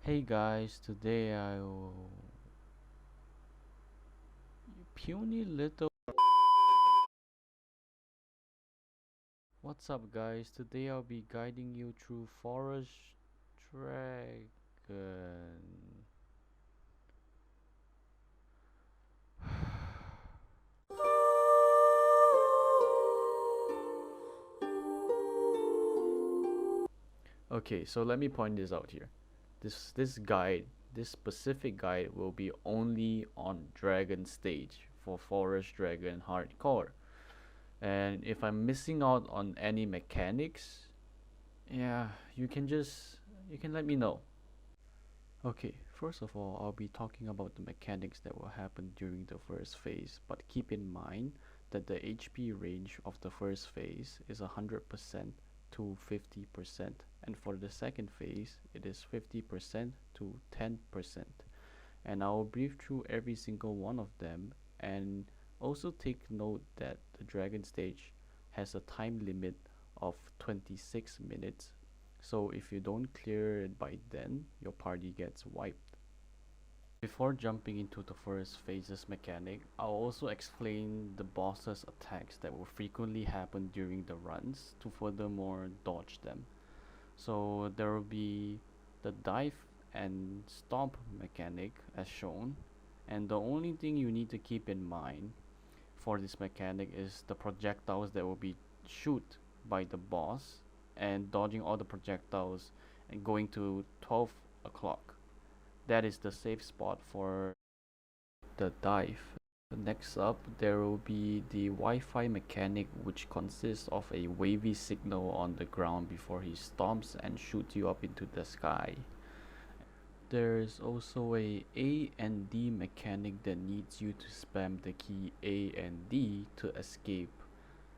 Hey guys, today I will puny little. What's up, guys? Today I'll be guiding you through Forest Dragon. Okay, so let me point this out here. This specific guide will be only on Dragon stage for Forest Dragon Hardcore. And if I'm missing out on any mechanics, yeah, you can let me know. Okay, first of all, I'll be talking about the mechanics that will happen during the first phase, but keep in mind that the HP range of the first phase is 100% to 50%, and for the second phase, it is 50% to 10%. And I'll brief through every single one of them, and also take note that the dragon stage has a time limit of 26 minutes, so if you don't clear it by then, your party gets wiped. Before jumping into the first phase's mechanic, I'll also explain the boss's attacks that will frequently happen during the runs to furthermore dodge them. So there will be the dive and stomp mechanic as shown, and the only thing you need to keep in mind for this mechanic is the projectiles that will be shoot by the boss and dodging all the projectiles and going to 12 o'clock. That is the safe spot for the dive. Next up, there will be the Wi-Fi mechanic, which consists of a wavy signal on the ground before he stomps and shoots you up into the sky. There is also a and D mechanic that needs you to spam the key A and D to escape.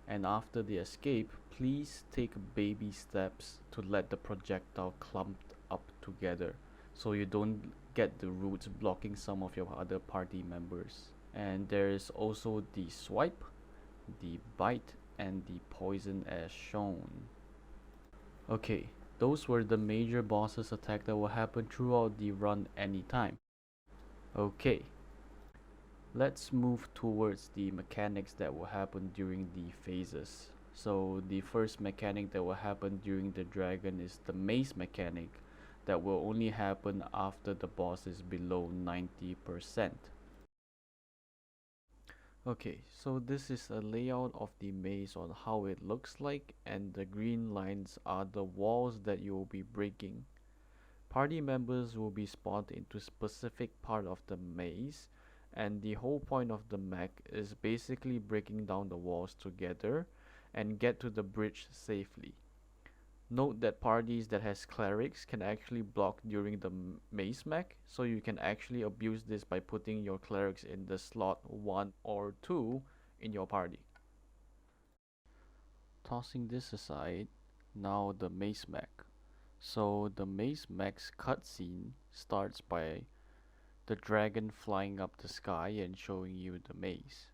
And after the escape, please take baby steps to let the projectile clump up together so you don't get the roots blocking some of your other party members. And there is also the swipe, the bite, and the poison as shown. Okay, those were the major bosses attack that will happen throughout the run anytime. Okay, let's move towards the mechanics that will happen during the phases. So the first mechanic that will happen during the dragon is the maze mechanic that will only happen after the boss is below 90%. Okay, so this is a layout of the maze on how it looks like, and the green lines are the walls that you will be breaking. Party members will be spawned into specific part of the maze, and the whole point of the mech is basically breaking down the walls together and get to the bridge safely. Note that parties that has clerics can actually block during the maze mech, so you can actually abuse this by putting your clerics in the slot 1 or 2 in your party. Tossing this aside, now the maze mech. So the maze mech's cutscene starts by the dragon flying up the sky and showing you the maze.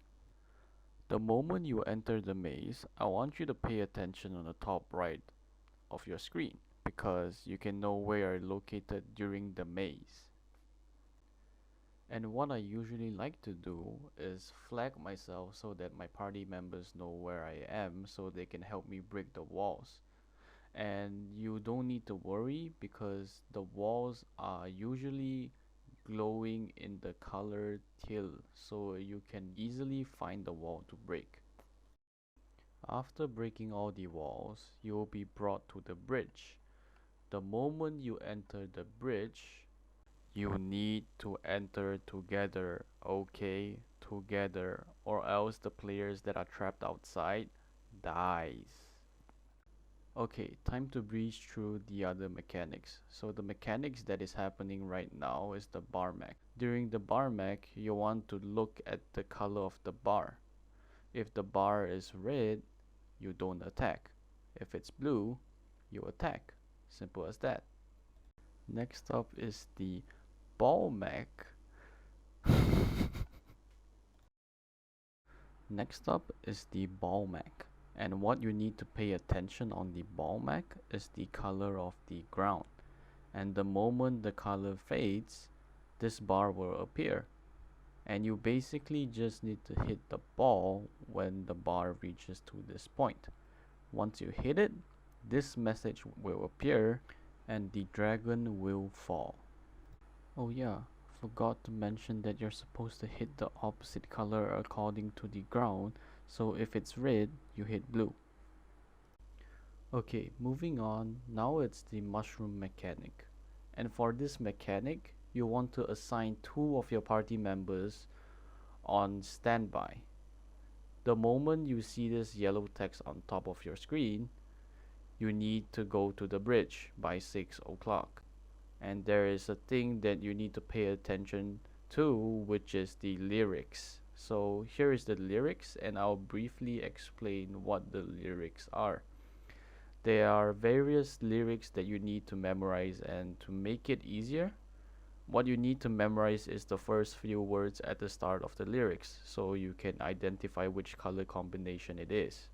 The moment you enter the maze, I want you to pay attention on the top right of your screen because you can know where you're located during the maze. And what I usually like to do is flag myself so that my party members know where I am so they can help me break the walls. And you don't need to worry because the walls are usually glowing in the color teal, so you can easily find the wall to break. After breaking all the walls, you will be brought to the bridge. The moment you enter the bridge, you need to enter together, okay? Together, or else the players that are trapped outside dies. Okay, time to breeze through the other mechanics. So the mechanics that is happening right now is the bar mech. During the bar mech, you want to look at the color of the bar. If the bar is red, you don't attack. If it's blue, you attack. Simple as that. Next up is the ball mech. Next up is the ball mech. And what you need to pay attention on the ball mech is the color of the ground. and the moment the color fades, this bar will appear, and you basically just need to hit the ball when the bar reaches to this point. Once you hit it, this message will appear and the dragon will fall. Oh yeah, forgot to mention that you're supposed to hit the opposite color according to the ground, so if it's red, you hit blue. Okay, moving on, now it's the mushroom mechanic. And for this mechanic, you want to assign 2 of your party members on standby. The moment you see this yellow text on top of your screen, you need to go to the bridge by 6 o'clock. And there is a thing that you need to pay attention to, which is the lyrics. So here is the lyrics, and I'll briefly explain what the lyrics are. There are various lyrics that you need to memorize, and to make it easier, what you need to memorize is the first few words at the start of the lyrics, so you can identify which color combination it is.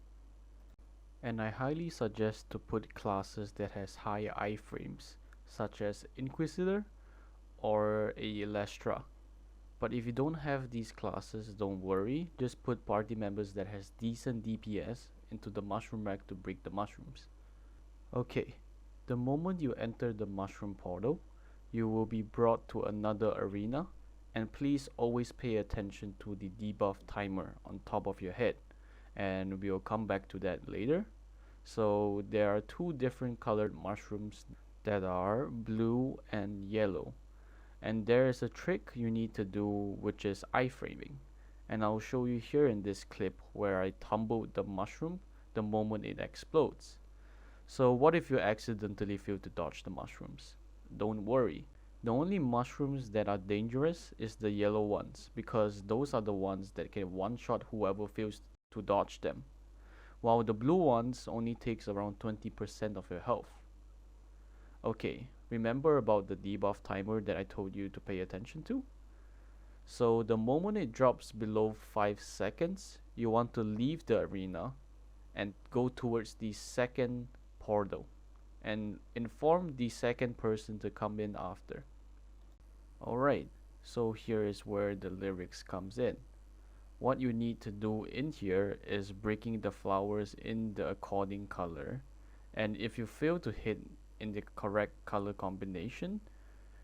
And I highly suggest to put classes that has high iframes, such as Inquisitor or a Lestra. But if you don't have these classes, don't worry, just put party members that has decent DPS into the mushroom rack to break the mushrooms. Okay, the moment you enter the mushroom portal, you will be brought to another arena, and please always pay attention to the debuff timer on top of your head, and we'll come back to that later. So there are 2 different colored mushrooms that are blue and yellow, and there is a trick you need to do, which is iframing, and I'll show you here in this clip where I tumbled the mushroom the moment it explodes. So what if you accidentally fail to dodge the mushrooms? Don't worry. The only mushrooms that are dangerous is the yellow ones, because those are the ones that can one-shot whoever fails to dodge them, while the blue ones only takes around 20% of your health. Okay, remember about the debuff timer that I told you to pay attention to? So the moment it drops below 5 seconds, you want to leave the arena and go towards the second portal and inform the second person to come in after. Alright, so here is where the lyrics comes in. What you need to do in here is breaking the flowers in the according color, and if you fail to hit in the correct color combination,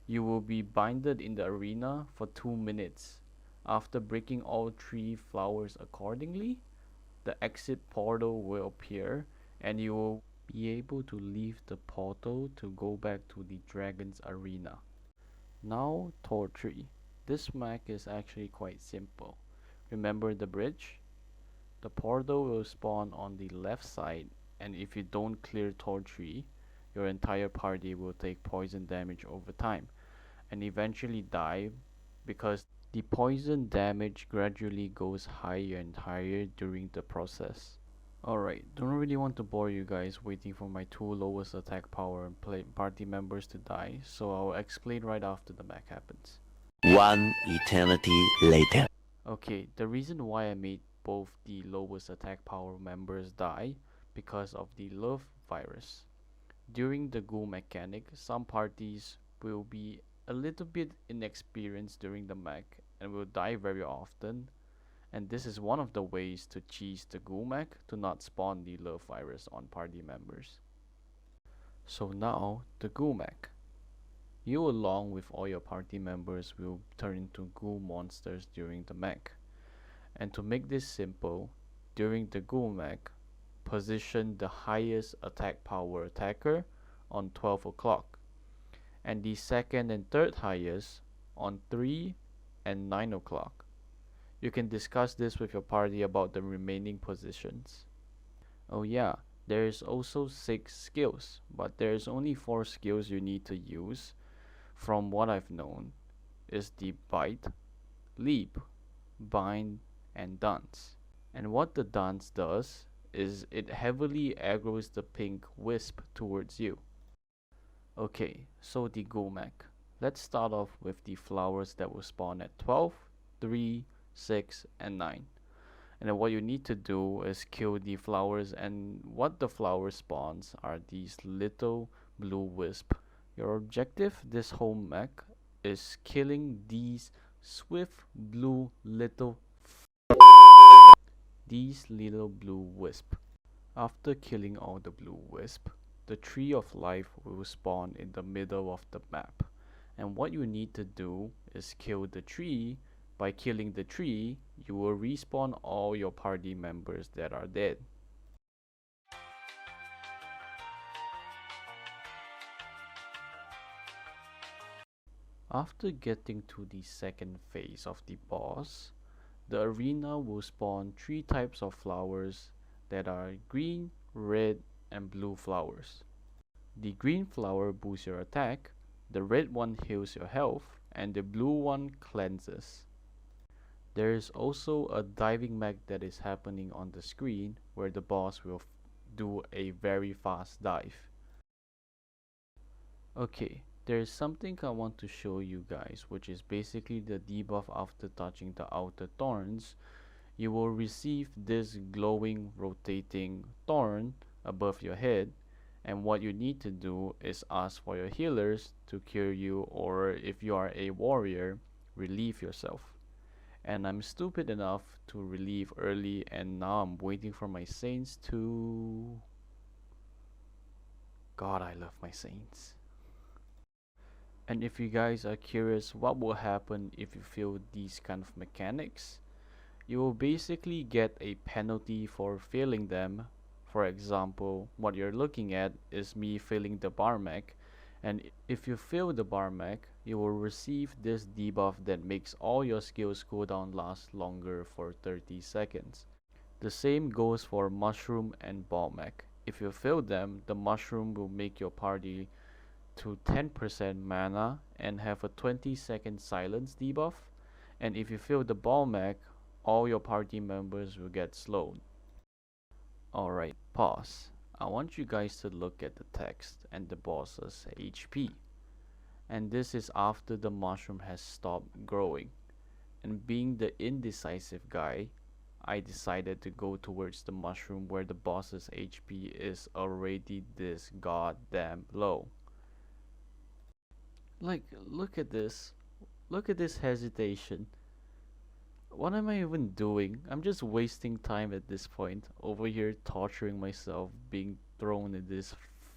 you will be binded in the arena for 2 minutes. After breaking all 3 flowers accordingly, the exit portal will appear and you will be able to leave the portal to go back to the dragon's arena. Now Tor 3. This mech is actually quite simple. Remember the bridge? The portal will spawn on the left side, and if you don't clear Tor 3, your entire party will take poison damage over time and eventually die, because the poison damage gradually goes higher and higher during the process. Alright, don't really want to bore you guys waiting for my 2 lowest attack power and party members to die, so I'll explain right after the mech happens. One eternity later. Okay, the reason why I made both the lowest attack power members die because of the love virus. During the ghoul mechanic, some parties will be a little bit inexperienced during the mech and will die very often, and this is one of the ways to cheese the ghoul mech to not spawn the love virus on party members. So now, the ghoul mech. You along with all your party members will turn into ghoul monsters during the mech. And to make this simple, during the ghoul mech, position the highest attack power attacker on 12 o'clock, and the second and third highest on 3 and 9 o'clock. You can discuss this with your party about the remaining positions. Oh yeah, there is also 6 skills, but there is only 4 skills you need to use. From what I've known, is the bite, leap, bind, and dance. And what the dance does is it heavily aggroes the pink wisp towards you. Okay, so the ghoul mech. Let's start off with the flowers that will spawn at 12, 3, 6, and 9. And then what you need to do is kill the flowers, and what the flower spawns are these little blue wisp Your objective this whole mech is killing these swift blue little wisp. After killing all the blue wisp, the tree of life will spawn in the middle of the map. And what you need to do is kill the tree. By killing the tree, you will respawn all your party members that are dead. After getting to the second phase of the boss, the arena will spawn 3 types of flowers that are green, red, and blue flowers. The green flower boosts your attack, the red one heals your health, and the blue one cleanses. There is also a diving mech that is happening on the screen where the boss will do a very fast dive. Okay, there is something I want to show you guys, which is basically the debuff after touching the outer thorns. You will receive this glowing rotating thorn above your head, and what you need to do is ask for your healers to cure you, or if you are a warrior, relieve yourself. And I'm stupid enough to relieve early, and now I'm waiting for my saints to... God, I love my saints. And if you guys are curious what will happen if you fail these kind of mechanics, you will basically get a penalty for failing them. For example, what you're looking at is me failing the bar mech, and if you fail the bar mech, you will receive this debuff that makes all your skills cooldown last longer for 30 seconds. The same goes for mushroom and ball mech. If you fail them, the mushroom will make your party to 10% mana and have a 20-second silence debuff, and if you fail the ball mech, all your party members will get slowed. Alright, pause. I want you guys to look at the text and the boss's HP. And this is after the mushroom has stopped growing. And being the indecisive guy, I decided to go towards the mushroom where the boss's HP is already this goddamn low. Like, look at this. Look at this hesitation. What am I even doing? I'm just wasting time at this point, over here torturing myself, being thrown in this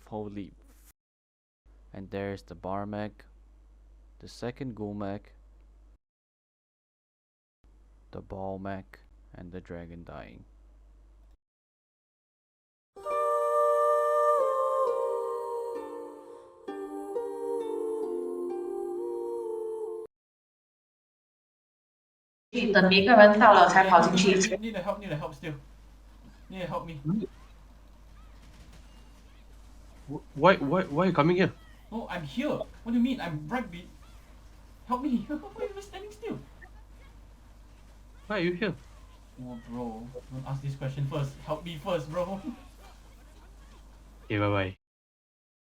holy. And there's the bar mech, the second ghoul mech, the ball mech, and the dragon dying.等别个人到了才跑进去。Need a help still. Need to help me. Why are you coming here? Oh, I'm here. What do you mean? I'm right be... Help me. Why are you standing still? Why are you here? Oh, bro. Don't ask this question first. Help me first, bro. Okay, bye bye.